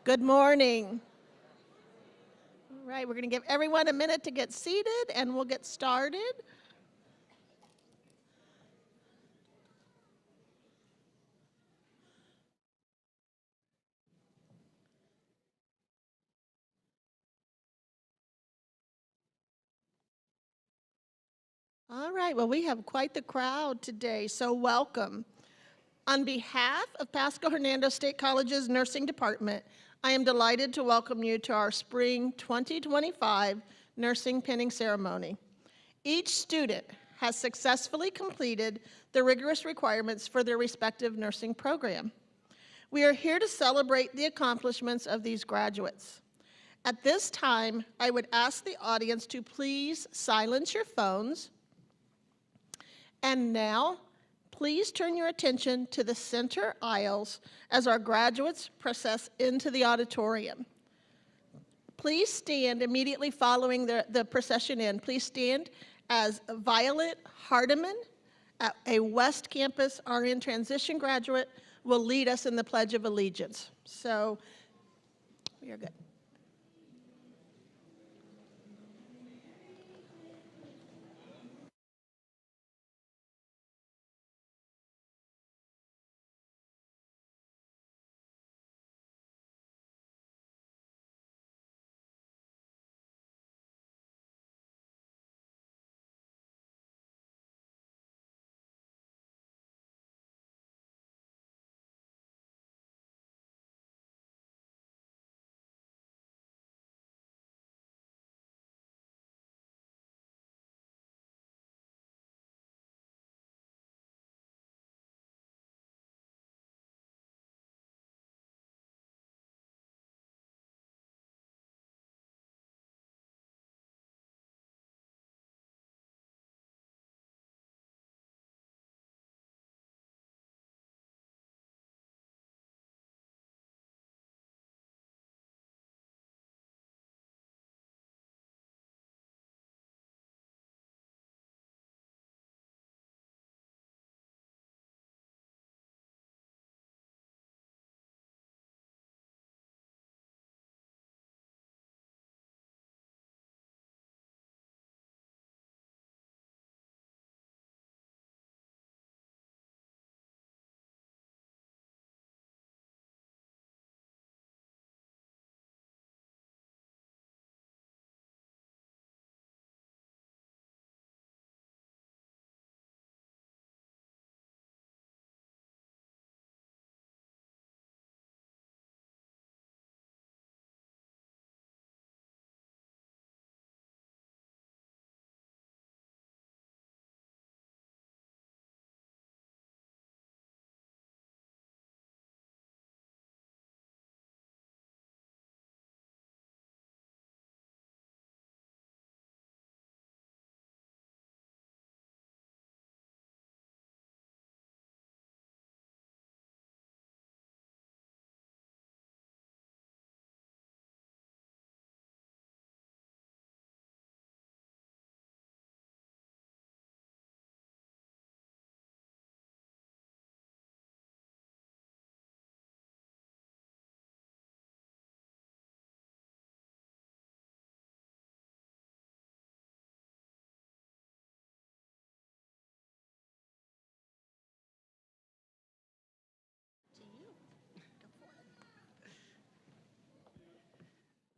Good morning. All right, we're going to give everyone a minute to get seated and we'll get started. All right, well, we have quite the crowd today, so welcome. On behalf of Pasco-Hernando State College's Nursing Department, I am delighted to welcome you to our Spring 2025 Nursing Pinning Ceremony. Each student has successfully completed the rigorous requirements for their respective nursing program. We are here to celebrate the accomplishments of these graduates. At this time, I would ask the audience to please silence your phones. And now, please turn your attention to the center aisles as our graduates process into the auditorium. Please stand immediately following the procession in. Please stand as Violet Hardiman, a West Campus RN transition graduate, will lead us in the Pledge of Allegiance. So, we are good.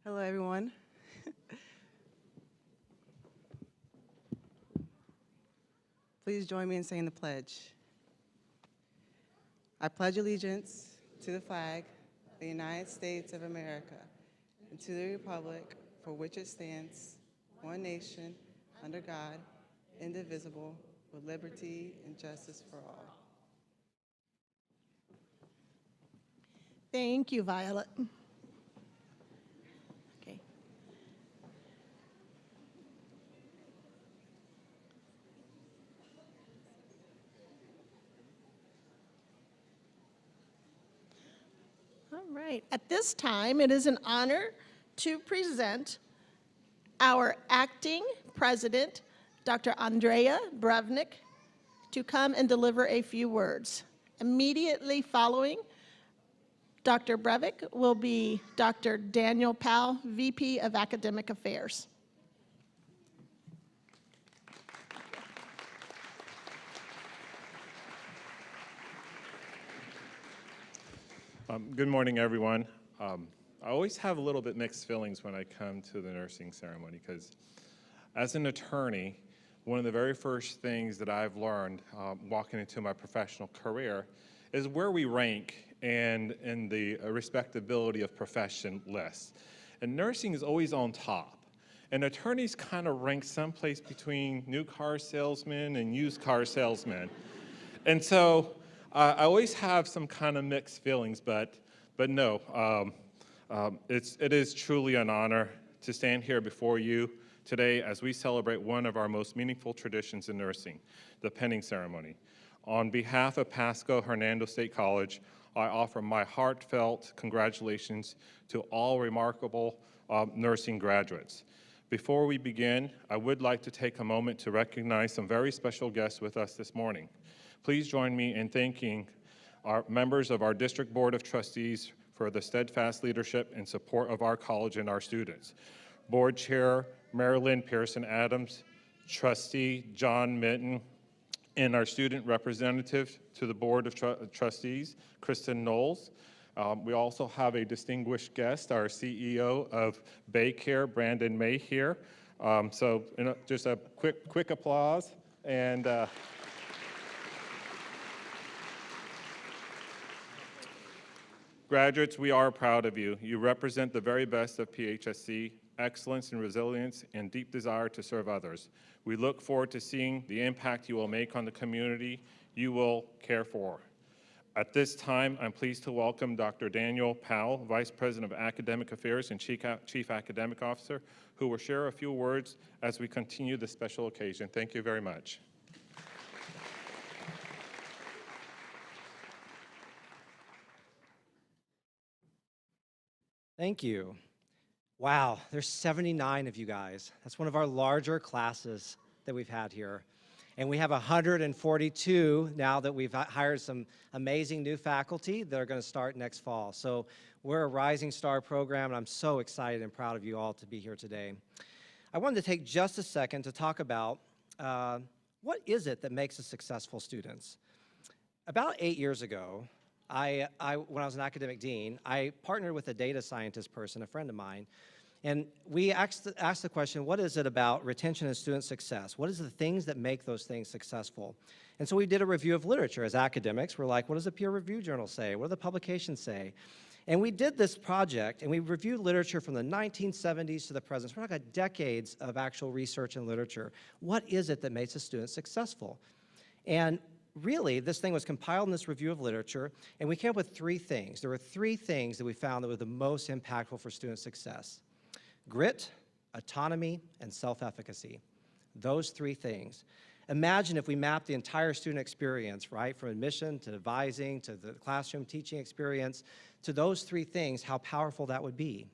Hello, everyone. Please join me in saying the pledge. I pledge allegiance to the flag of the United States of America and to the republic for which it stands, one nation, under God, indivisible, with liberty and justice for all. Thank you, Violet. Okay. All right. At this time, it is an honor to present our acting president, Dr. Andrea Brevnik, to come and deliver a few words. Immediately following Dr. Brevik will be Dr. Daniel Powell, VP of Academic Affairs. Good morning, everyone. I always have a little bit mixed feelings when I come to the nursing ceremony because as an attorney, one of the very first things that I've learned walking into my professional career is where we rank and in the respectability of profession lists. And nursing is always on top. And attorneys kind of rank someplace between new car salesmen and used car salesmen. And so I always have some kind of mixed feelings, but no, it is truly an honor to stand here before you today as we celebrate one of our most meaningful traditions in nursing, the penning ceremony. On behalf of Pasco-Hernando State College, I offer my heartfelt congratulations to all remarkable nursing graduates. Before we begin, I would like to take a moment to recognize some very special guests with us this morning. Please join me in thanking our members of our District Board of Trustees for the steadfast leadership and support of our college and our students. Board Chair Marilyn Pearson Adams, Trustee John Minton, and our student representative to the Board of Trustees, Kristen Knowles. We also have a distinguished guest, our CEO of Baycare, Brandon May here. So just a quick applause. And graduates, we are proud of you. You represent the very best of PHSC, excellence and resilience, and deep desire to serve others. We look forward to seeing the impact you will make on the community you will care for. At this time, I'm pleased to welcome Dr. Daniel Powell, Vice President of Academic Affairs and Chief Academic Officer, who will share a few words as we continue this special occasion. Thank you very much. Thank you. Wow, there's 79 of you guys. That's one of our larger classes that we've had here. And we have 142 now that we've hired some amazing new faculty that are going to start next fall. So we're a rising star program, and I'm so excited and proud of you all to be here today. I wanted to take just a second to talk about what is it that makes us successful students. About 8 years ago, when I was an academic dean, I partnered with a data scientist person, a friend of mine, and we asked the question, what is it about retention and student success? What is the things that make those things successful? And so we did a review of literature. As academics, we're like, what does a peer review journal say? What do the publications say? And we did this project, and we reviewed literature from the 1970s to the present. So we're talking about decades of actual research and literature. What is it that makes a student successful? And really, this thing was compiled in this review of literature, and we came up with 3 things. There were 3 things that we found that were the most impactful for student success: grit, autonomy, and self-efficacy. Those 3 things. Imagine if we mapped the entire student experience, right, from admission to advising to the classroom teaching experience to those 3 things, how powerful that would be.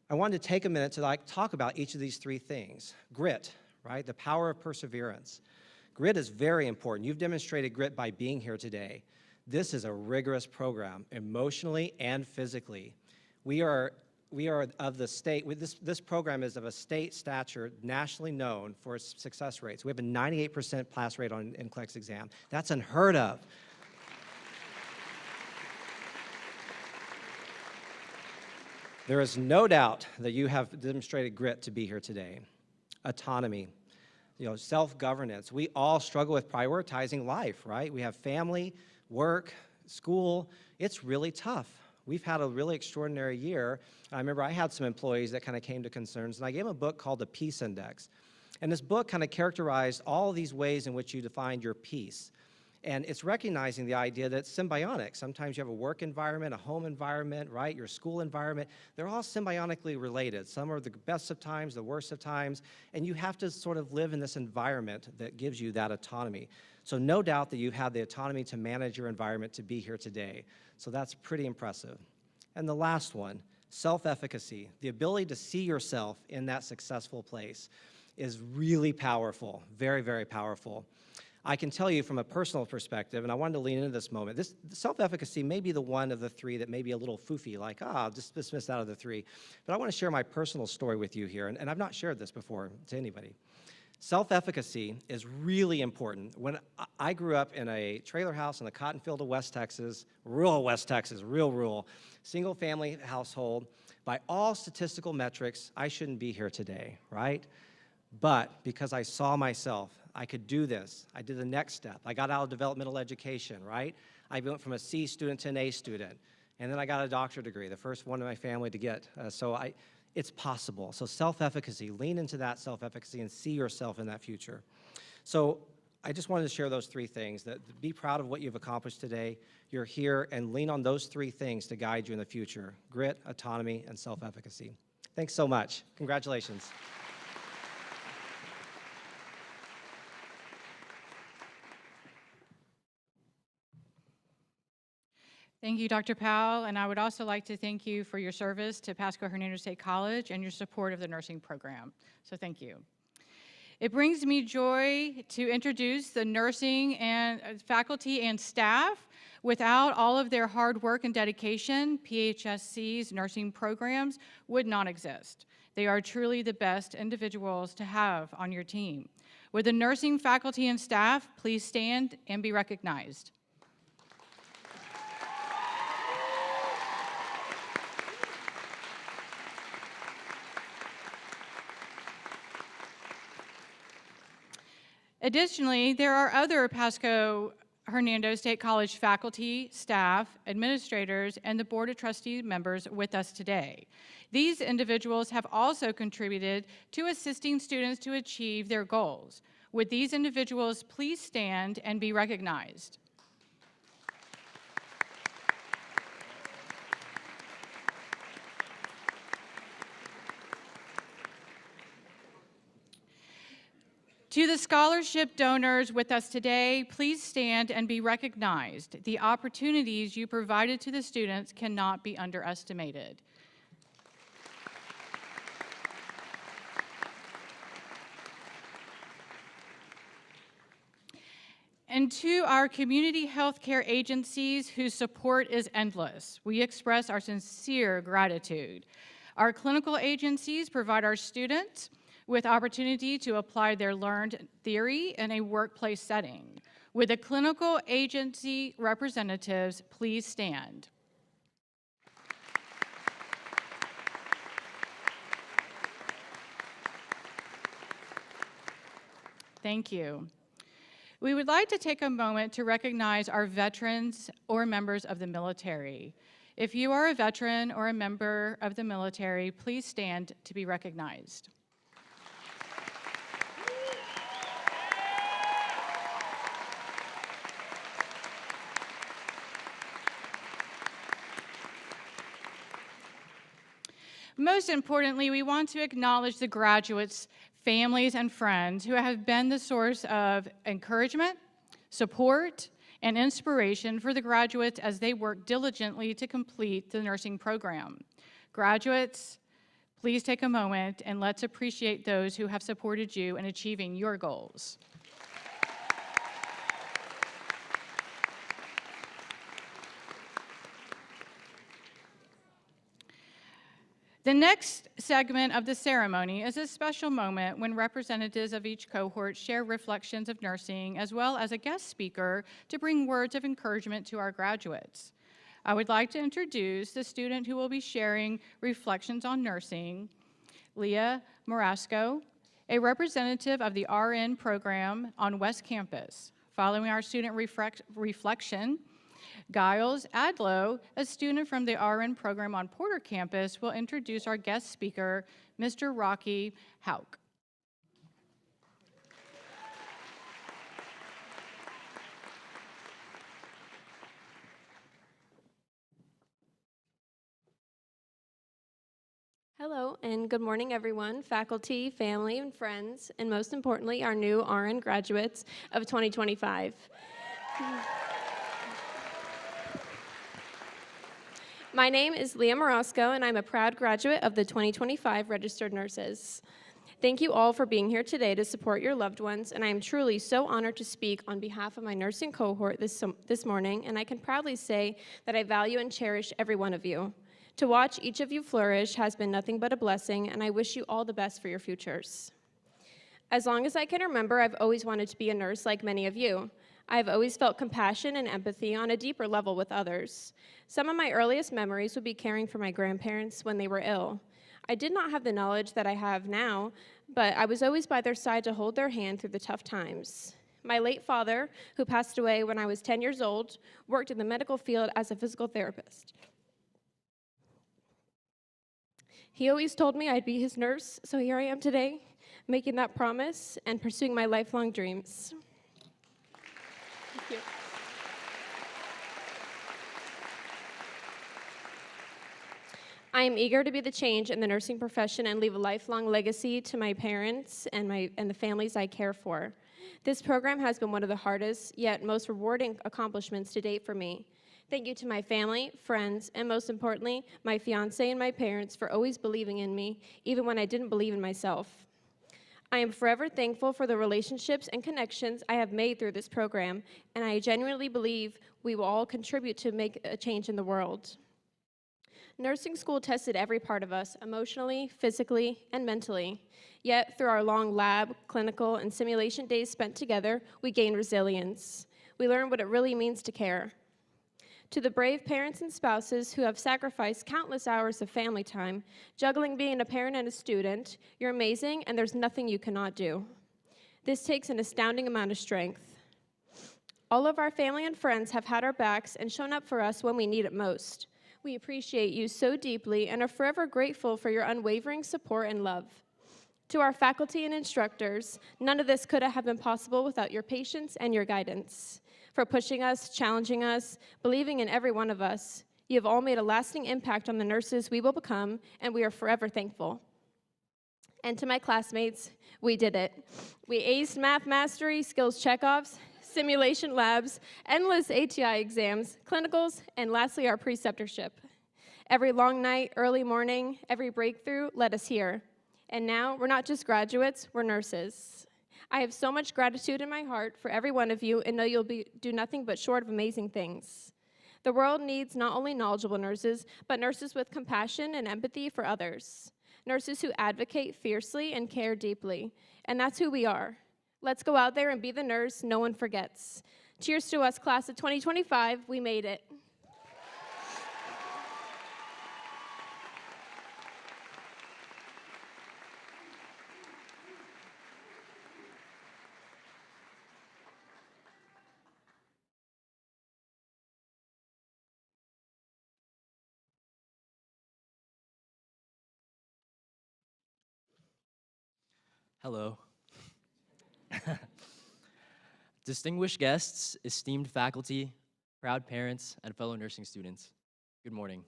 I wanted to take a minute to talk about each of these 3 things. Grit, right, the power of perseverance. Grit is very important. You've demonstrated grit by being here today. This is a rigorous program, emotionally and physically. We are of the state, this program is of a state stature nationally known for its success rates. We have a 98% pass rate on an NCLEX exam. That's unheard of. There is no doubt that you have demonstrated grit to be here today. Autonomy, self-governance. We all struggle with prioritizing life, right? We have family, work, school. It's really tough. We've had a really extraordinary year. I remember I had some employees that kind of came to concerns, and I gave them a book called The Peace Index. And this book kind of characterized all these ways in which you define your peace. And it's recognizing the idea that it's symbiotic. Sometimes you have a work environment, a home environment, right? Your school environment. They're all symbiotically related. Some are the best of times, the worst of times, and you have to sort of live in this environment that gives you that autonomy. So no doubt that you have the autonomy to manage your environment to be here today. So that's pretty impressive. And the last one, self-efficacy, the ability to see yourself in that successful place is really powerful, very, very powerful. I can tell you from a personal perspective, and I wanted to lean into this moment, this self-efficacy may be the one of the three that may be a little foofy, like, I'll just dismiss out of the three. But I want to share my personal story with you here, and I've not shared this before to anybody. Self-efficacy is really important. When I grew up in a trailer house in the cotton field of West Texas, rural West Texas, real rural, single-family household. By all statistical metrics, I shouldn't be here today, right? But because I saw myself, I could do this. I did the next step. I got out of developmental education, right? I went from a C student to an A student. And then I got a doctorate degree, the first one in my family to get. It's possible. So self-efficacy, lean into that self-efficacy and see yourself in that future. So I just wanted to share those three things, that be proud of what you've accomplished today. You're here, and lean on those three things to guide you in the future: grit, autonomy, and self-efficacy. Thanks so much. Congratulations. Thank you, Dr. Powell, and I would also like to thank you for your service to Pasco-Hernando State College and your support of the nursing program. So thank you. It brings me joy to introduce the nursing and faculty and staff. Without all of their hard work and dedication, PHSC's nursing programs would not exist. They are truly the best individuals to have on your team. Would the nursing faculty and staff please stand and be recognized? Additionally, there are other Pasco-Hernando State College faculty, staff, administrators, and the Board of Trustee members with us today. These individuals have also contributed to assisting students to achieve their goals. Would these individuals please stand and be recognized? To the scholarship donors with us today, please stand and be recognized. The opportunities you provided to the students cannot be underestimated. And to our community healthcare agencies whose support is endless, we express our sincere gratitude. Our clinical agencies provide our students with opportunity to apply their learned theory in a workplace setting. Would the clinical agency representatives please stand? Thank you. We would like to take a moment to recognize our veterans or members of the military. If you are a veteran or a member of the military, please stand to be recognized. Most importantly, we want to acknowledge the graduates, families, and friends who have been the source of encouragement, support, and inspiration for the graduates as they work diligently to complete the nursing program. Graduates, please take a moment and let's appreciate those who have supported you in achieving your goals. The next segment of the ceremony is a special moment when representatives of each cohort share reflections of nursing, as well as a guest speaker to bring words of encouragement to our graduates. I would like to introduce the student who will be sharing reflections on nursing, Leah Marasco, a representative of the RN program on West Campus. Following our student reflection, Giles Adlow, a student from the RN program on Porter campus, will introduce our guest speaker, Mr. Rocky Hauk. Hello, and good morning, everyone, faculty, family, and friends, and most importantly, our new RN graduates of 2025. My name is Leah Morosco, and I'm a proud graduate of the 2025 Registered Nurses. Thank you all for being here today to support your loved ones, and I am truly so honored to speak on behalf of my nursing cohort this morning, and I can proudly say that I value and cherish every one of you. To watch each of you flourish has been nothing but a blessing, and I wish you all the best for your futures. As long as I can remember, I've always wanted to be a nurse like many of you. I've always felt compassion and empathy on a deeper level with others. Some of my earliest memories would be caring for my grandparents when they were ill. I did not have the knowledge that I have now, but I was always by their side to hold their hand through the tough times. My late father, who passed away when I was 10 years old, worked in the medical field as a physical therapist. He always told me I'd be his nurse, so here I am today, making that promise and pursuing my lifelong dreams. Thank you. I am eager to be the change in the nursing profession and leave a lifelong legacy to my parents and the families I care for. This program has been one of the hardest, yet most rewarding accomplishments to date for me. Thank you to my family, friends, and most importantly, my fiance and my parents for always believing in me, even when I didn't believe in myself. I am forever thankful for the relationships and connections I have made through this program, and I genuinely believe we will all contribute to make a change in the world. Nursing school tested every part of us, emotionally, physically, and mentally. Yet, through our long lab, clinical, and simulation days spent together, we gained resilience. We learned what it really means to care. To the brave parents and spouses who have sacrificed countless hours of family time, juggling being a parent and a student, you're amazing, and there's nothing you cannot do. This takes an astounding amount of strength. All of our family and friends have had our backs and shown up for us when we need it most. We appreciate you so deeply and are forever grateful for your unwavering support and love. To our faculty and instructors, none of this could have been possible without your patience and your guidance. For pushing us, challenging us, believing in every one of us, you have all made a lasting impact on the nurses we will become, and we are forever thankful. And to my classmates, we did it. We aced math mastery, skills checkoffs, simulation labs, endless ATI exams, clinicals, and lastly, our preceptorship. Every long night, early morning, every breakthrough led us here. And now, we're not just graduates, we're nurses. I have so much gratitude in my heart for every one of you and know you'll do nothing but short of amazing things. The world needs not only knowledgeable nurses, but nurses with compassion and empathy for others. Nurses who advocate fiercely and care deeply. And that's who we are. Let's go out there and be the nurse no one forgets. Cheers to us, class of 2025. We made it. Hello. Distinguished guests, esteemed faculty, proud parents, and fellow nursing students, good morning.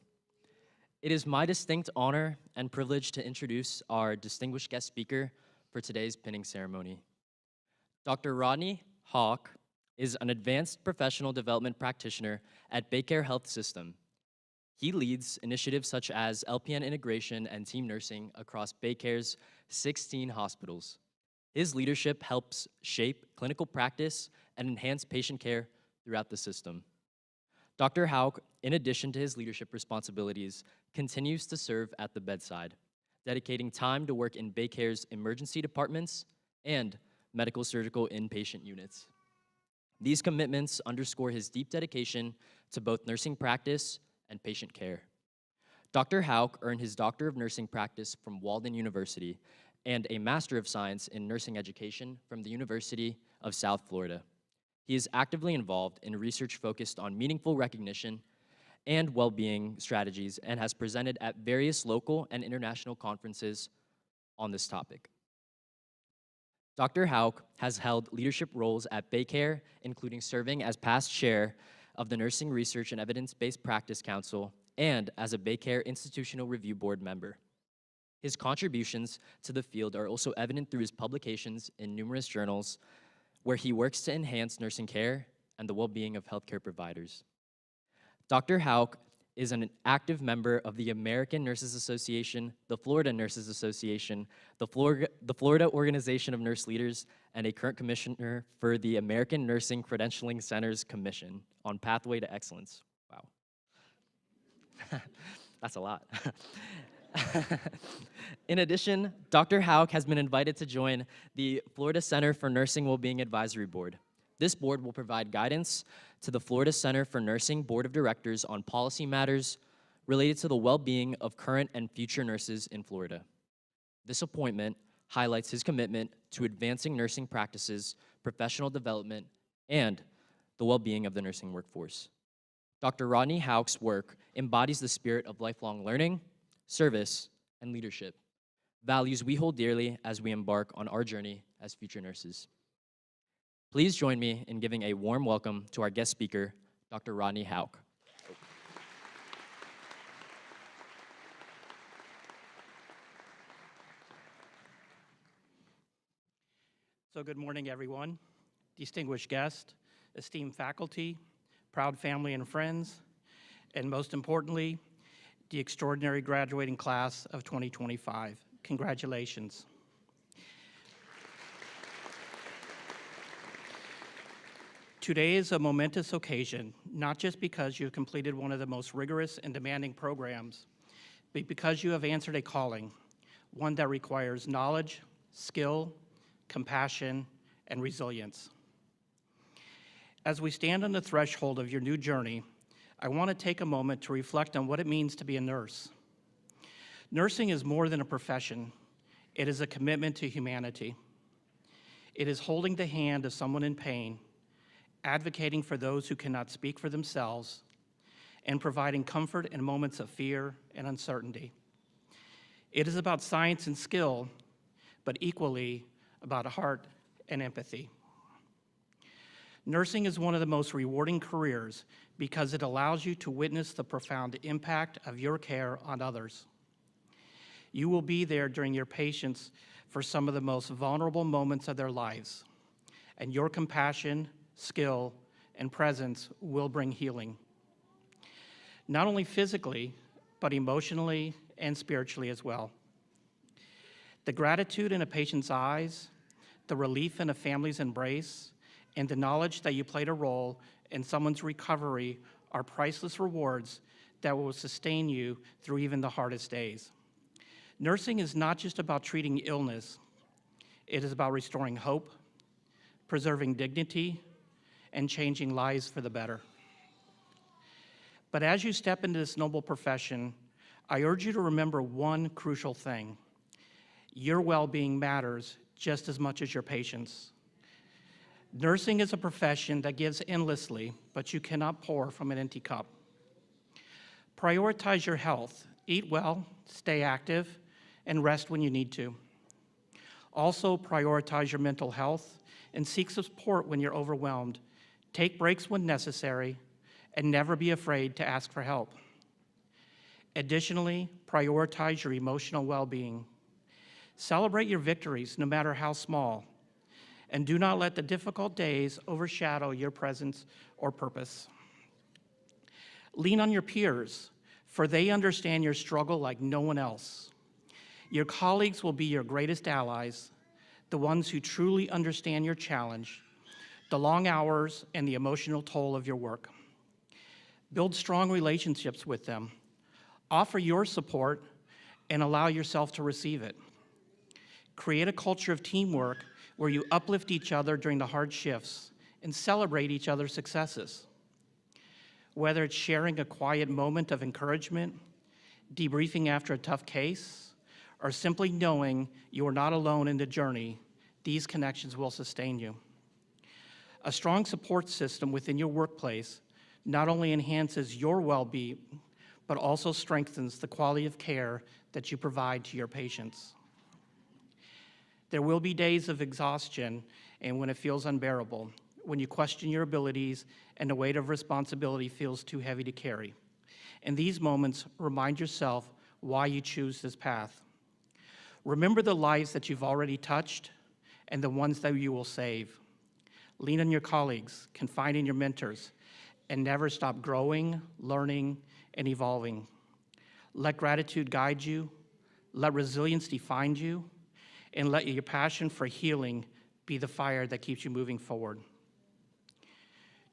It is my distinct honor and privilege to introduce our distinguished guest speaker for today's pinning ceremony. Dr. Rodney Hawk is an advanced professional development practitioner at Baycare Health System. He leads initiatives such as LPN integration and team nursing across Baycare's 16 hospitals. His leadership helps shape clinical practice and enhance patient care throughout the system. Dr. Hawk, in addition to his leadership responsibilities, continues to serve at the bedside, dedicating time to work in Baycare's emergency departments and medical surgical inpatient units. These commitments underscore his deep dedication to both nursing practice and patient care. Dr. Houck earned his Doctor of Nursing Practice from Walden University and a Master of Science in Nursing Education from the University of South Florida. He is actively involved in research focused on meaningful recognition and well-being strategies and has presented at various local and international conferences on this topic. Dr. Houck has held leadership roles at Baycare, including serving as past chair of the Nursing Research and Evidence-Based Practice Council and as a Baycare Institutional Review Board member. His contributions to the field are also evident through his publications in numerous journals where he works to enhance nursing care and the well-being of healthcare providers. Dr. Houck is an active member of the American Nurses Association, the Florida Nurses Association, the Florida Organization of Nurse Leaders, and a current commissioner for the American Nursing Credentialing Centers Commission on Pathway to Excellence. Wow. That's a lot. In addition, Dr. Hauk has been invited to join the Florida Center for Nursing Wellbeing Advisory Board. This board will provide guidance to the Florida Center for Nursing Board of Directors on policy matters related to the well-being of current and future nurses in Florida. This appointment highlights his commitment to advancing nursing practices, professional development, and the well-being of the nursing workforce. Dr. Rodney Hauk's work embodies the spirit of lifelong learning, service, and leadership, values we hold dearly as we embark on our journey as future nurses. Please join me in giving a warm welcome to our guest speaker, Dr. Rodney Hauk. So good morning, everyone, distinguished guests, esteemed faculty, proud family and friends, and most importantly, the extraordinary graduating class of 2025. Congratulations. Today is a momentous occasion, not just because you have completed one of the most rigorous and demanding programs, but because you have answered a calling, one that requires knowledge, skill, compassion, and resilience. As we stand on the threshold of your new journey, I want to take a moment to reflect on what it means to be a nurse. Nursing is more than a profession. It is a commitment to humanity. It is holding the hand of someone in pain, advocating for those who cannot speak for themselves, and providing comfort in moments of fear and uncertainty. It is about science and skill, but equally about heart and empathy. Nursing is one of the most rewarding careers because it allows you to witness the profound impact of your care on others. You will be there during your patients for some of the most vulnerable moments of their lives, and your compassion, skill, and presence will bring healing. Not only physically, but emotionally and spiritually as well. The gratitude in a patient's eyes, the relief in a family's embrace, and the knowledge that you played a role in someone's recovery are priceless rewards that will sustain you through even the hardest days. Nursing is not just about treating illness. It is about restoring hope, preserving dignity, and changing lives for the better. But as you step into this noble profession, I urge you to remember one crucial thing. Your well-being matters just as much as your patients. Nursing is a profession that gives endlessly, but you cannot pour from an empty cup. Prioritize your health, eat well, stay active, and rest when you need to. Also, prioritize your mental health and seek support when you're overwhelmed. Take breaks when necessary, and never be afraid to ask for help. Additionally, prioritize your emotional well-being. Celebrate your victories, no matter how small, and do not let the difficult days overshadow your presence or purpose. Lean on your peers, for they understand your struggle like no one else. Your colleagues will be your greatest allies, the ones who truly understand your challenge, the long hours, and the emotional toll of your work. Build strong relationships with them. Offer your support and allow yourself to receive it. Create a culture of teamwork where you uplift each other during the hard shifts and celebrate each other's successes. Whether it's sharing a quiet moment of encouragement, debriefing after a tough case, or simply knowing you are not alone in the journey, these connections will sustain you. A strong support system within your workplace not only enhances your well-being, but also strengthens the quality of care that you provide to your patients. There will be days of exhaustion and when it feels unbearable, when you question your abilities and the weight of responsibility feels too heavy to carry. In these moments, remind yourself why you choose this path. Remember the lives that you've already touched and the ones that you will save. Lean on your colleagues, confide in your mentors, and never stop growing, learning, and evolving. Let gratitude guide you, let resilience define you, and let your passion for healing be the fire that keeps you moving forward.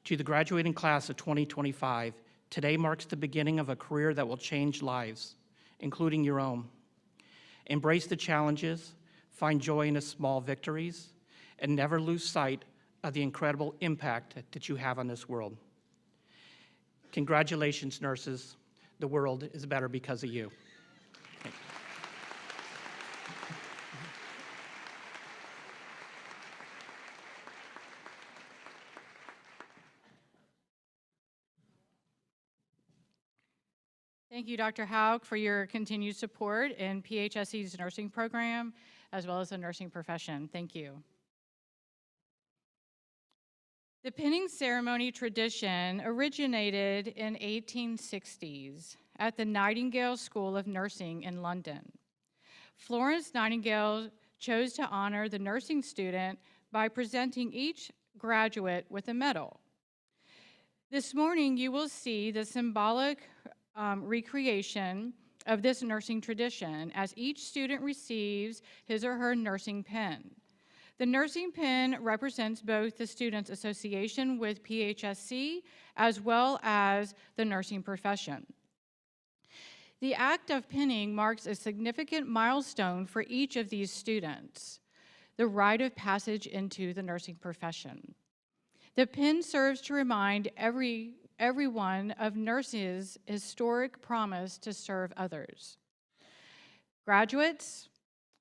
To the graduating class of 2025, today marks the beginning of a career that will change lives, including your own. Embrace the challenges, find joy in the small victories, and never lose sight of the incredible impact that you have on this world. Congratulations, nurses. The world is better because of you. Thank you, Dr. Hauk, for your continued support in PHSC's nursing program, as well as the nursing profession. Thank you. The pinning ceremony tradition originated in 1860s at the Nightingale School of Nursing in London. Florence Nightingale chose to honor the nursing student by presenting each graduate with a medal. This morning, you will see the symbolic recreation of this nursing tradition as each student receives his or her nursing pin. The nursing pin represents both the student's association with PHSC as well as the nursing profession. The act of pinning marks a significant milestone for each of these students, the rite of passage into the nursing profession. The pin serves to remind everyone of nurses' historic promise to serve others. Graduates,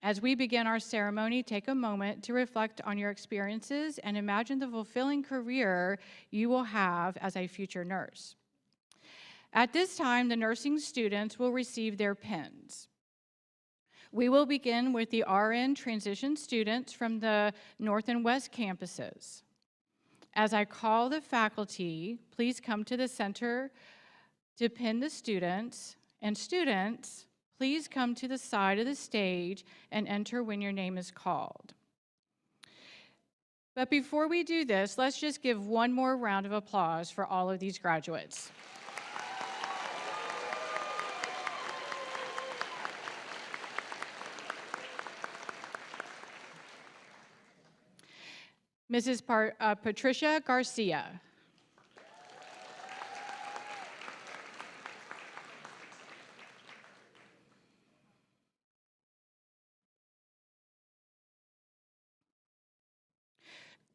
as we begin our ceremony, take a moment to reflect on your experiences and imagine the fulfilling career you will have as a future nurse. At this time, the nursing students will receive their pins. We will begin with the RN transition students from the North and West campuses. As I call the faculty, please come to the center to pin the students, and students, please come to the side of the stage and enter when your name is called. But before we do this, let's just give one more round of applause for all of these graduates. Mrs. Patricia Garcia.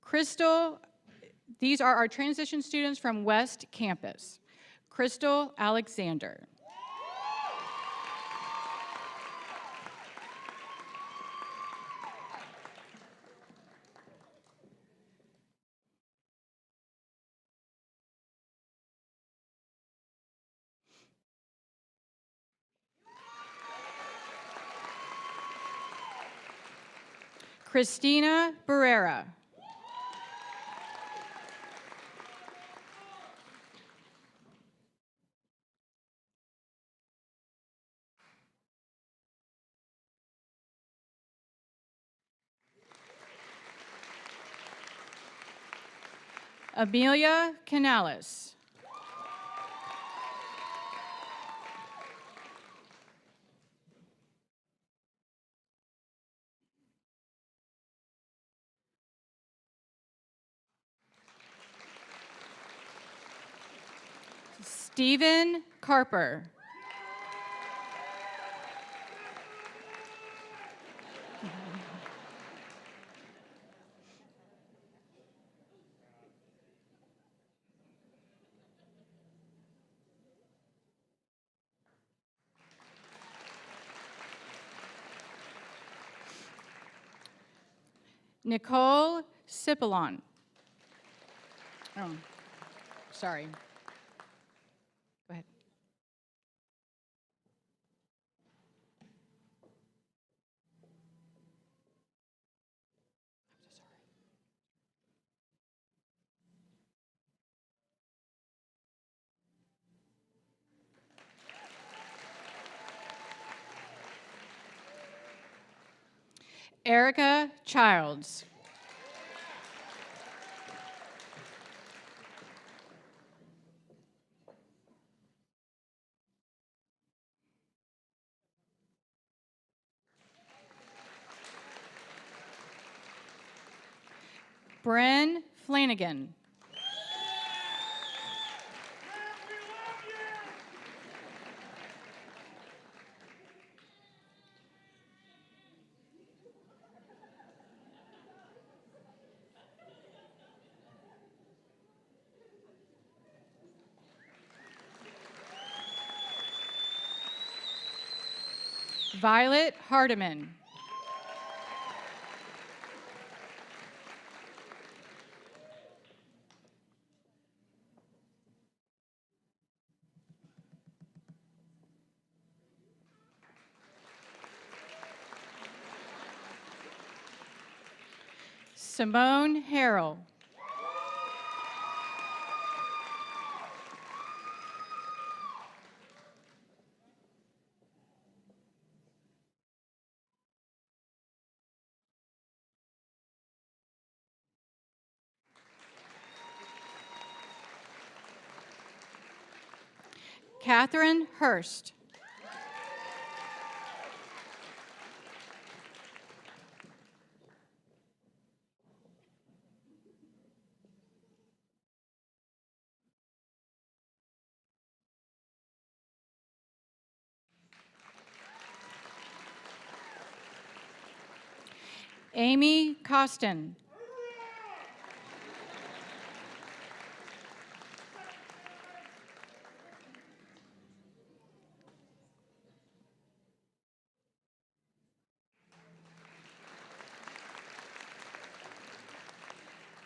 Crystal, these are our transition students from West Campus. Crystal Alexander. Christina Barrera. Amelia Canales. Stephen Carper. Nicole Cipollon. Oh, sorry. Go ahead. Erica Childs. Bryn Flanagan. Violet Hardiman. Simone Harrell. Catherine Hurst. Amy Costin.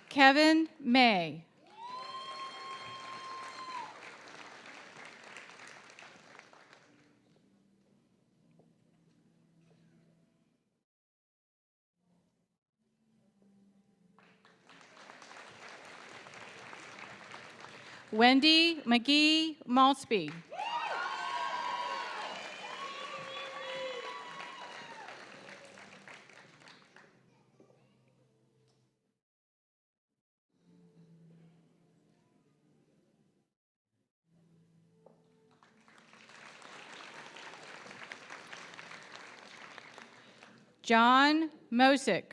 Kevin May. Wendy McGee Malsby. John Mosick.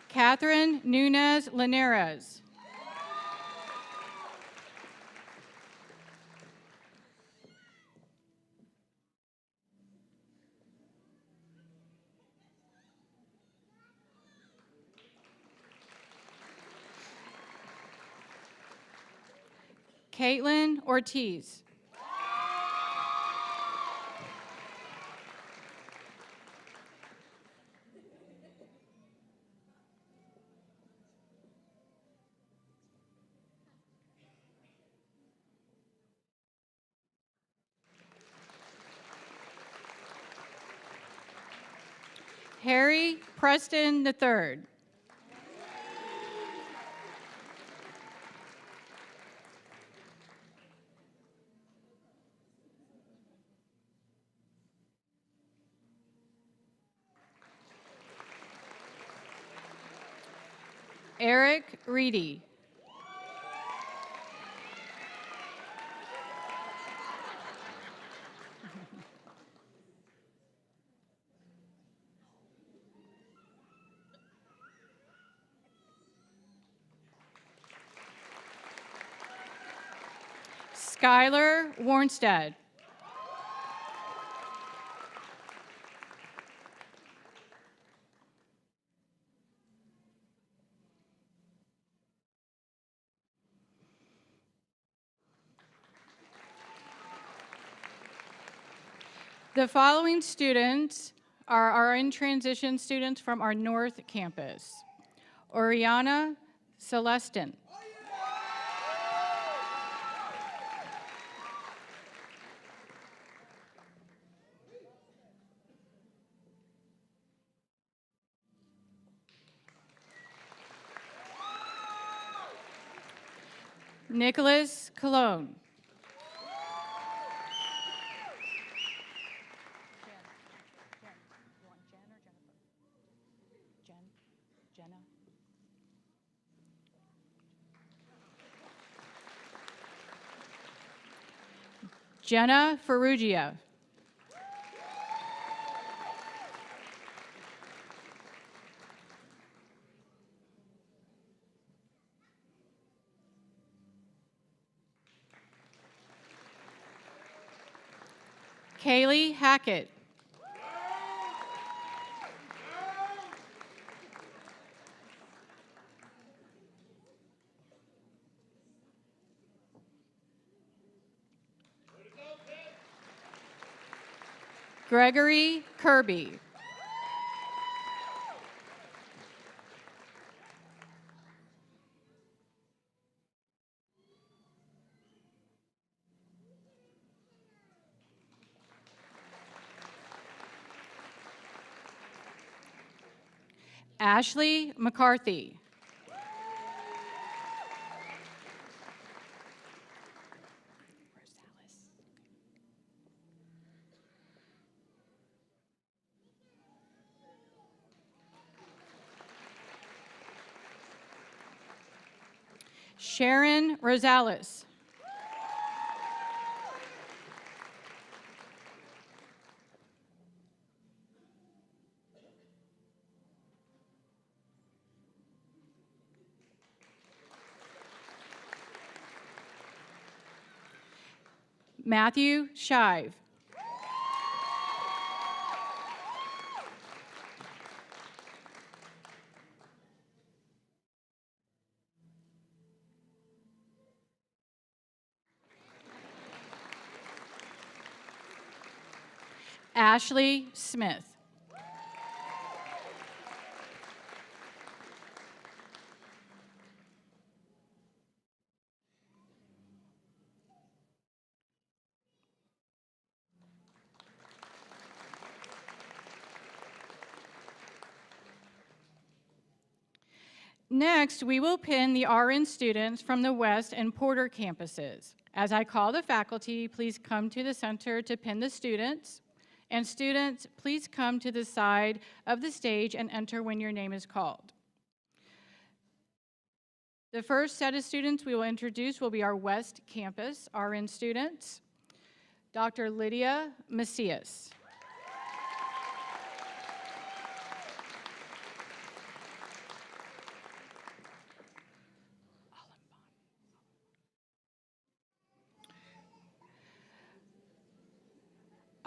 Catherine Nunez Linares. Caitlin Ortiz. Harry Preston III. Eric Reedy. Skylar Warnstead. The following students are our in-transition students from our North Campus. Oriana Celestin. Nicholas Cologne. Jenna Ferrugia. Kaylee Hackett. Gregory Kirby. Ashley McCarthy. Sharon Rosales. Matthew Shive. Ashley Smith. Next, we will pin the RN students from the West and Porter campuses. As I call the faculty, please come to the center to pin the students. And students, please come to the side of the stage and enter when your name is called. The first set of students we will introduce will be our West Campus RN students. Dr. Lydia Macias.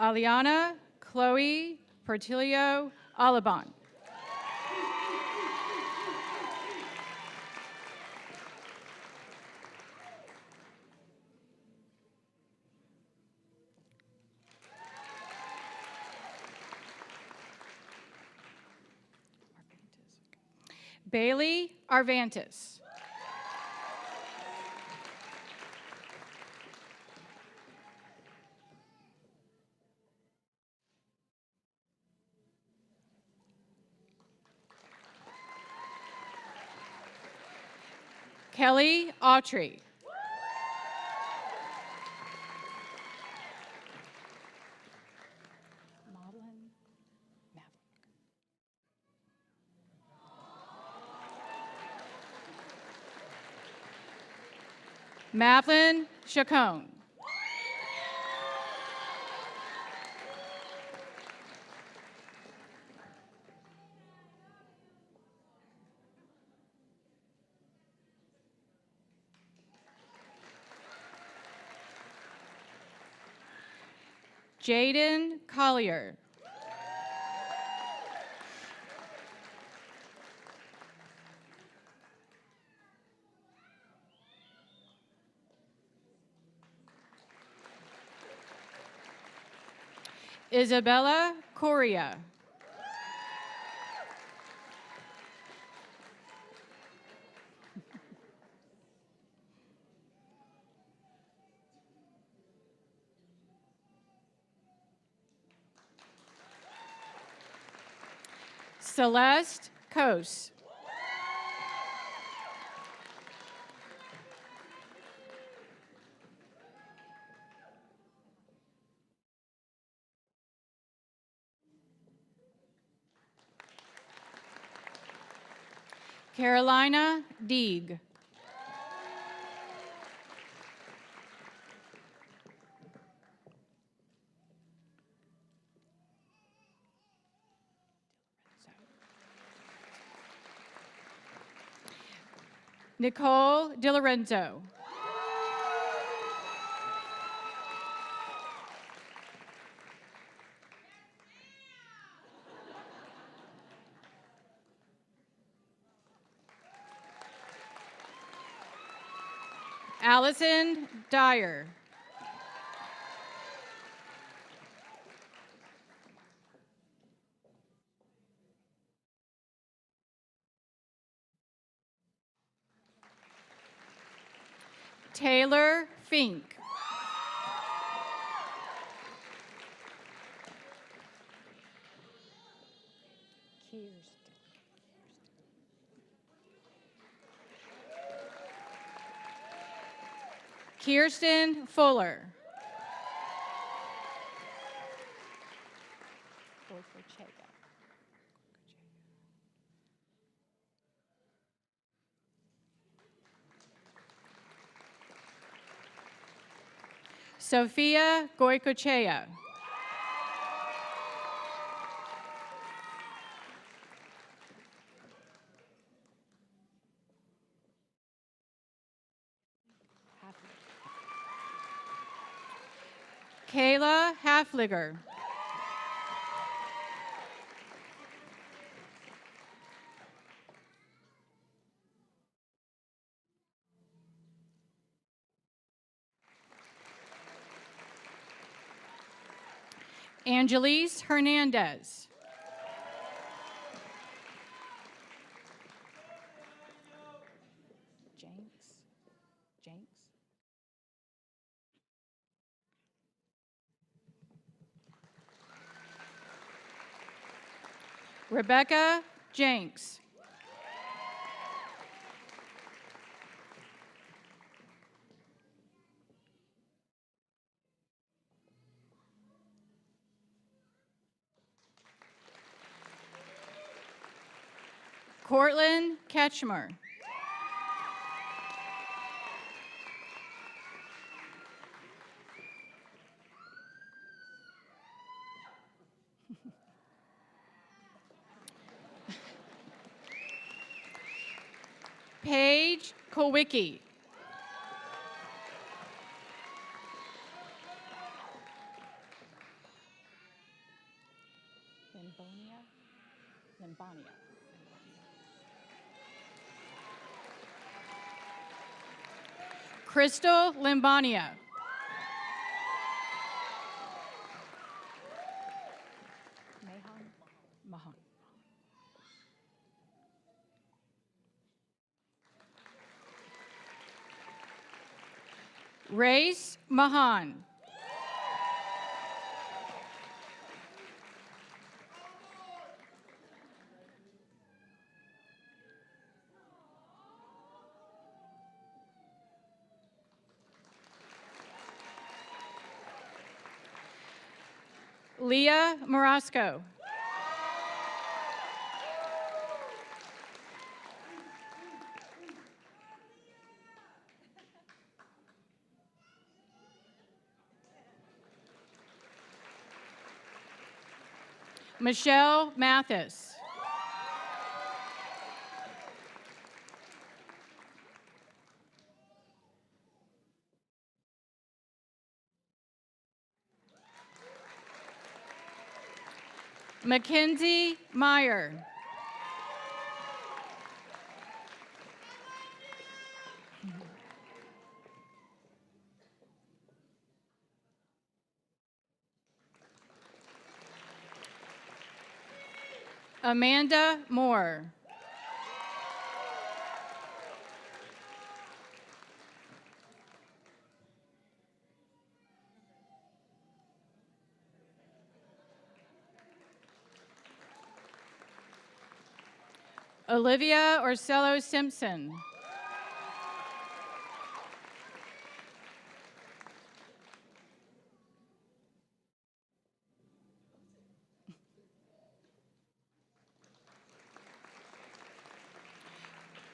Aliana Chloe Portillo Alabon. Bailey Arvantis. Kelly Autry. Madeline Chacon. Jaden Collier. Isabella Correa. Celeste Coase. Carolina Deeg. Nicole DiLorenzo. Allison Dyer. Taylor Fink. Kirsten Fuller. Sophia Goicochea. Kayla Hafliger. Angelise Hernandez. Jenks. Rebecca Jenks. Cortland Ketchmer. Paige Kowicki. Limbonia. Crystal Limbonia. Mahan. Race Mahan. Leah Morosco. Michelle Mathis. Mackenzie Meyer. Amanda Moore. Olivia Orsello Simpson.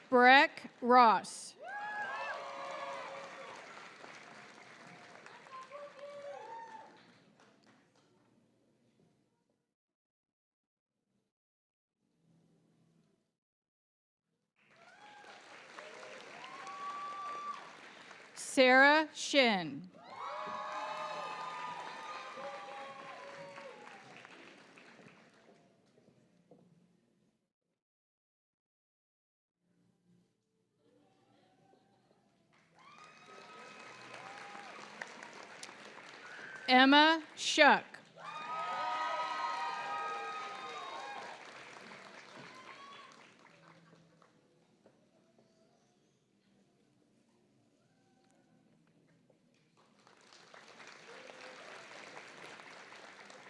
Breck Ross. Sarah Shin. Emma Shuck.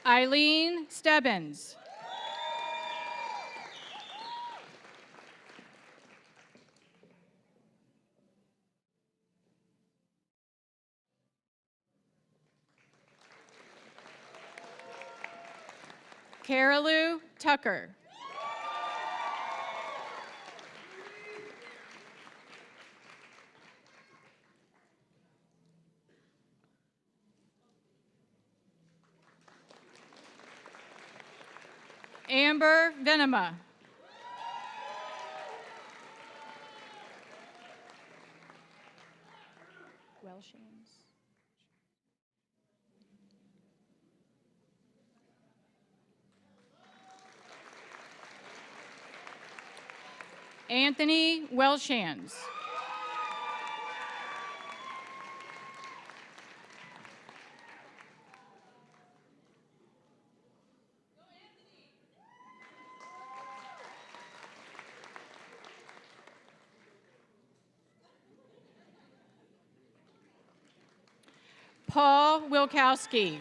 Eileen Stebbins. Carolou Tucker. Amber Venema. Welshings. Anthony Welshans. Paul Wilkowski.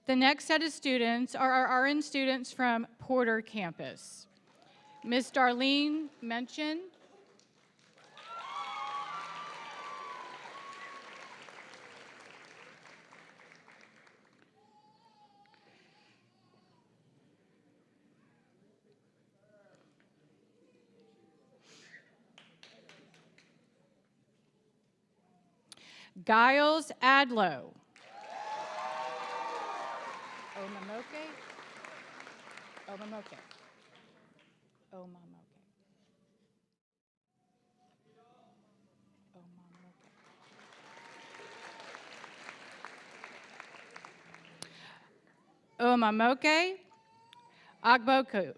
The next set of students are our RN students from Porter campus. Ms. Darlene Mention, Giles Adlow, Omamoke, Omamoke, Omamoke, Omamoke, Agboku.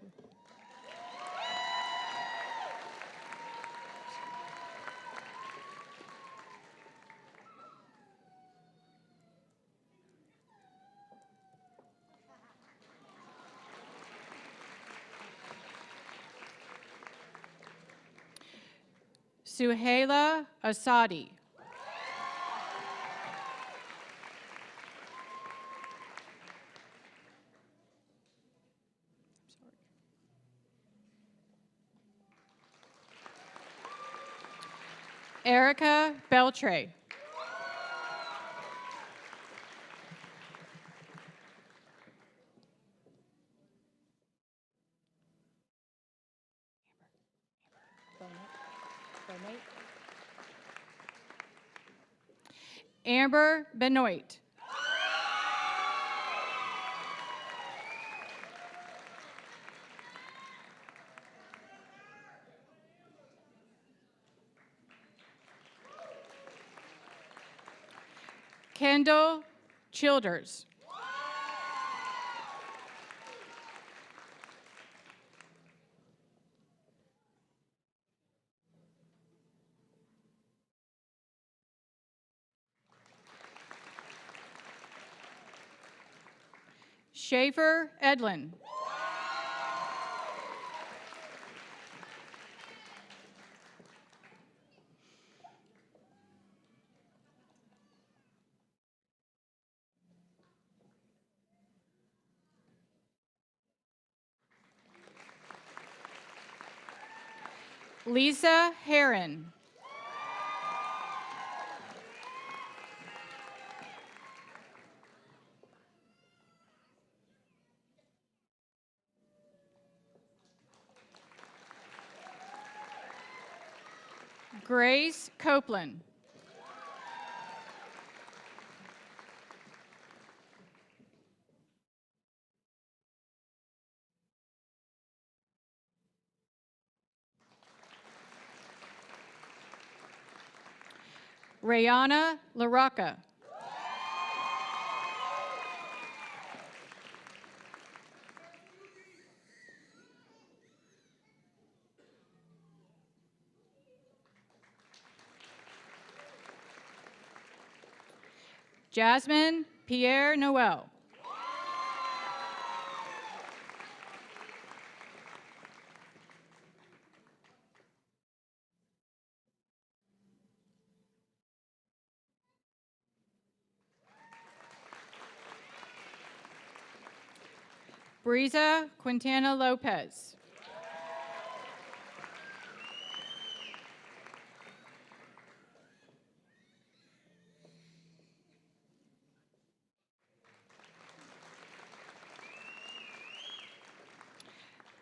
Suhaila Asadi. Erica Beltre. Amber Benoit. Kendall Childers. Schaefer Edlin. Lisa Heron. Grace Copeland. Rayana LaRocca. Jasmine Pierre Noel. Breeza Quintana Lopez.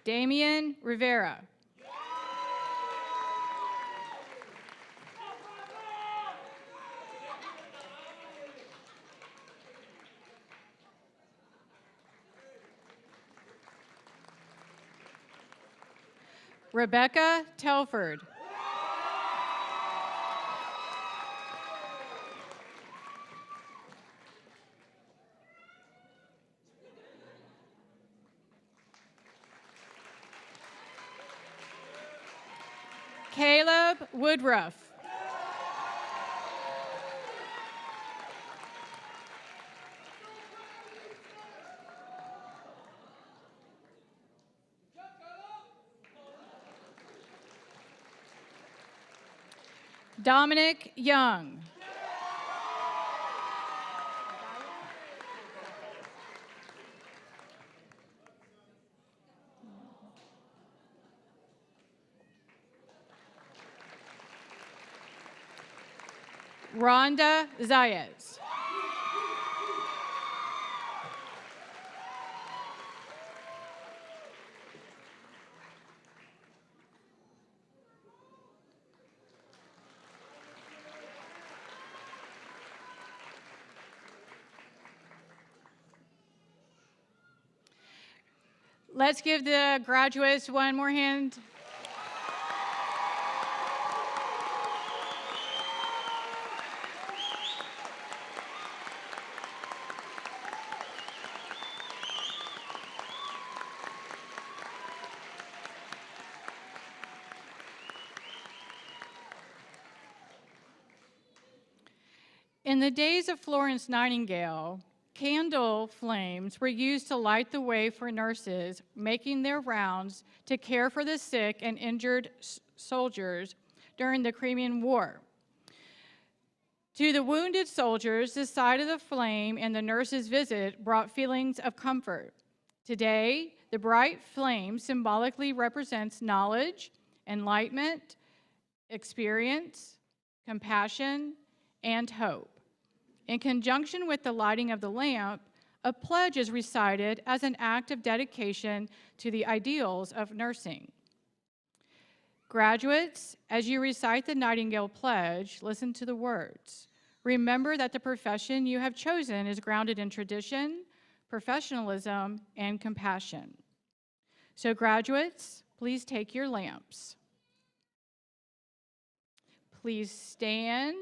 Damian Rivera. Rebecca Telford. Caleb Woodruff. Dominic Young. Rhonda Zayas. Let's give the graduates one more hand. In the days of Florence Nightingale, candle flames were used to light the way for nurses making their rounds to care for the sick and injured soldiers during the Crimean War. To the wounded soldiers, the sight of the flame and the nurse's visit brought feelings of comfort. Today, the bright flame symbolically represents knowledge, enlightenment, experience, compassion, and hope. In conjunction with the lighting of the lamp, a pledge is recited as an act of dedication to the ideals of nursing. Graduates, as you recite the Nightingale Pledge, listen to the words. Remember that the profession you have chosen is grounded in tradition, professionalism, and compassion. So graduates, please take your lamps. Please stand.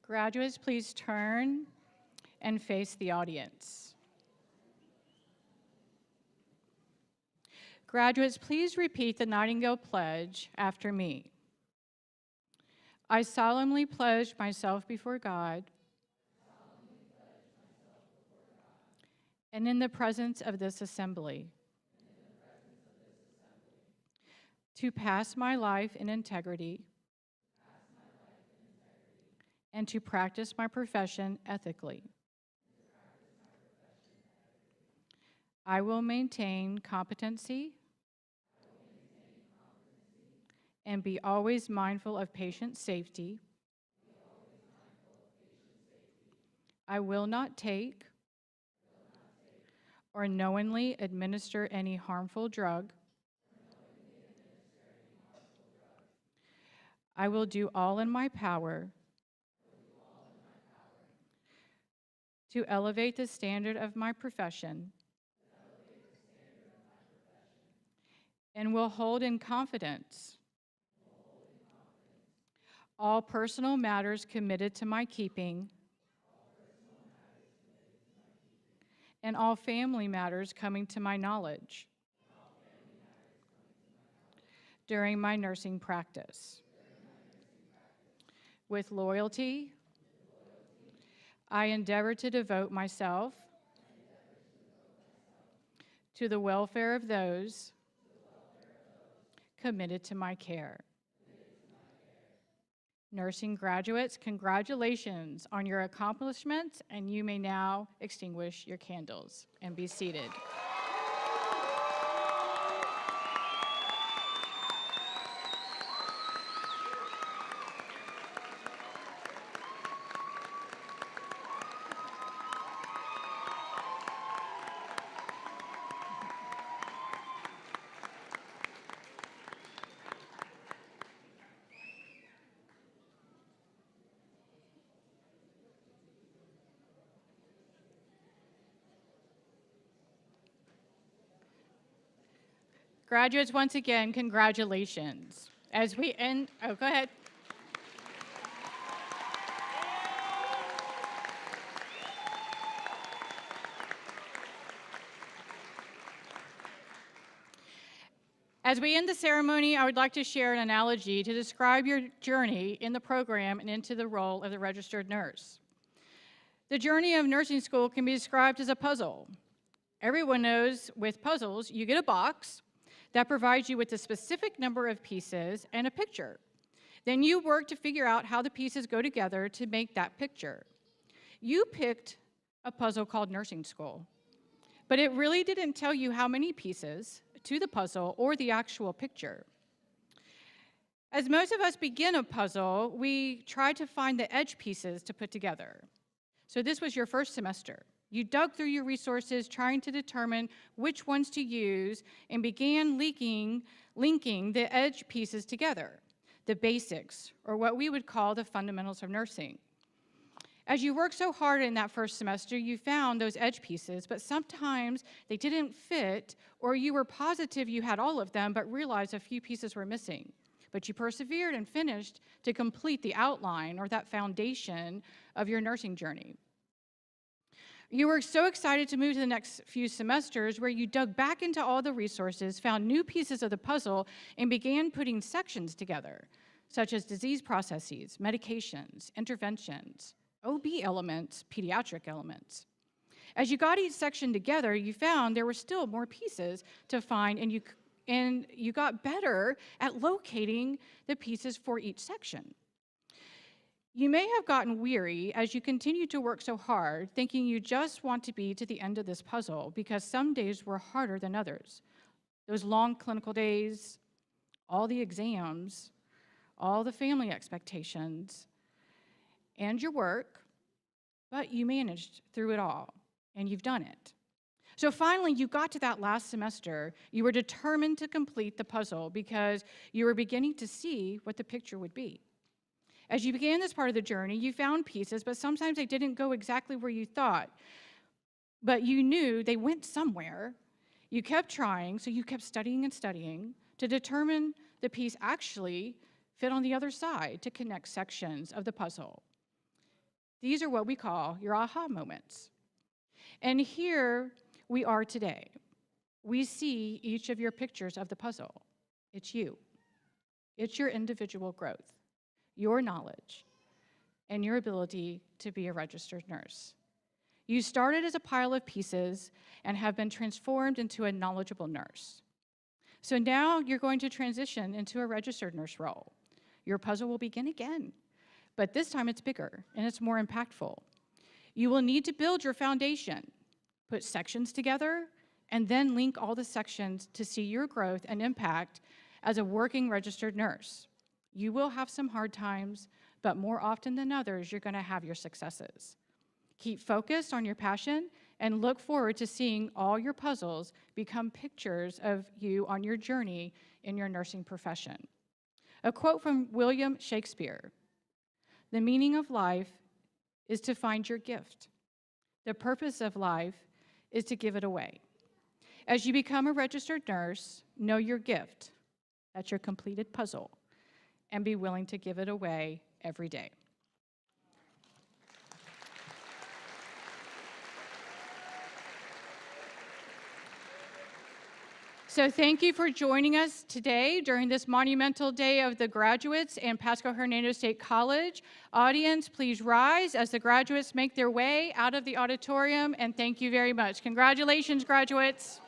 Graduates, please turn and face the audience. Graduates, please repeat the Nightingale Pledge after me. I solemnly pledge myself before God and in the presence of this assembly to pass my life in integrity and to practice my profession ethically. I will maintain competency and be always mindful of patient safety. I will not take or knowingly administer any harmful drug. I will do all in my power to elevate the standard of my profession and will hold in confidence all personal matters committed to my keeping and all family matters coming to my knowledge during my nursing practice. With loyalty, I endeavor to devote myself to the welfare of those committed to my care. Nursing graduates, congratulations on your accomplishments, and you may now extinguish your candles and be seated. Graduates, once again, congratulations. As we end, oh, go ahead. As we end the ceremony, I would like to share an analogy to describe your journey in the program and into the role of the registered nurse. The journey of nursing school can be described as a puzzle. Everyone knows with puzzles, you get a box that provides you with a specific number of pieces and a picture. Then you work to figure out how the pieces go together to make that picture. You picked a puzzle called nursing school, but it really didn't tell you how many pieces to the puzzle or the actual picture. As most of us begin a puzzle, we try to find the edge pieces to put together. So this was your first semester. You dug through your resources trying to determine which ones to use and began linking the edge pieces together, the basics, or what we would call the fundamentals of nursing. As you worked so hard in that first semester, you found those edge pieces, but sometimes they didn't fit, or you were positive you had all of them, but realized a few pieces were missing. But you persevered and finished to complete the outline or that foundation of your nursing journey. You were so excited to move to the next few semesters where you dug back into all the resources, found new pieces of the puzzle, and began putting sections together, such as disease processes, medications, interventions, OB elements, pediatric elements. As you got each section together, you found there were still more pieces to find, and you got better at locating the pieces for each section. You may have gotten weary as you continued to work so hard, thinking you just want to be to the end of this puzzle because some days were harder than others. Those long clinical days, all the exams, all the family expectations, and your work, but you managed through it all, and you've done it. So finally, you got to that last semester. You were determined to complete the puzzle because you were beginning to see what the picture would be. As you began this part of the journey, you found pieces, but sometimes they didn't go exactly where you thought. But you knew they went somewhere. You kept trying, so you kept studying and studying to determine the piece actually fit on the other side to connect sections of the puzzle. These are what we call your aha moments. And here we are today. We see each of your pictures of the puzzle. It's you. It's your individual growth, your knowledge, and your ability to be a registered nurse. You started as a pile of pieces and have been transformed into a knowledgeable nurse. So now you're going to transition into a registered nurse role. Your puzzle will begin again, but this time it's bigger and it's more impactful. You will need to build your foundation, put sections together, and then link all the sections to see your growth and impact as a working registered nurse. You will have some hard times, but more often than others, you're going to have your successes. Keep focused on your passion and look forward to seeing all your puzzles become pictures of you on your journey in your nursing profession. A quote from William Shakespeare: "The meaning of life is to find your gift. The purpose of life is to give it away." As you become a registered nurse, know your gift. That's your completed puzzle, and be willing to give it away every day. So thank you for joining us today during this monumental day of the graduates and Pasco-Hernando State College. Audience, please rise as the graduates make their way out of the auditorium, and thank you very much. Congratulations, graduates.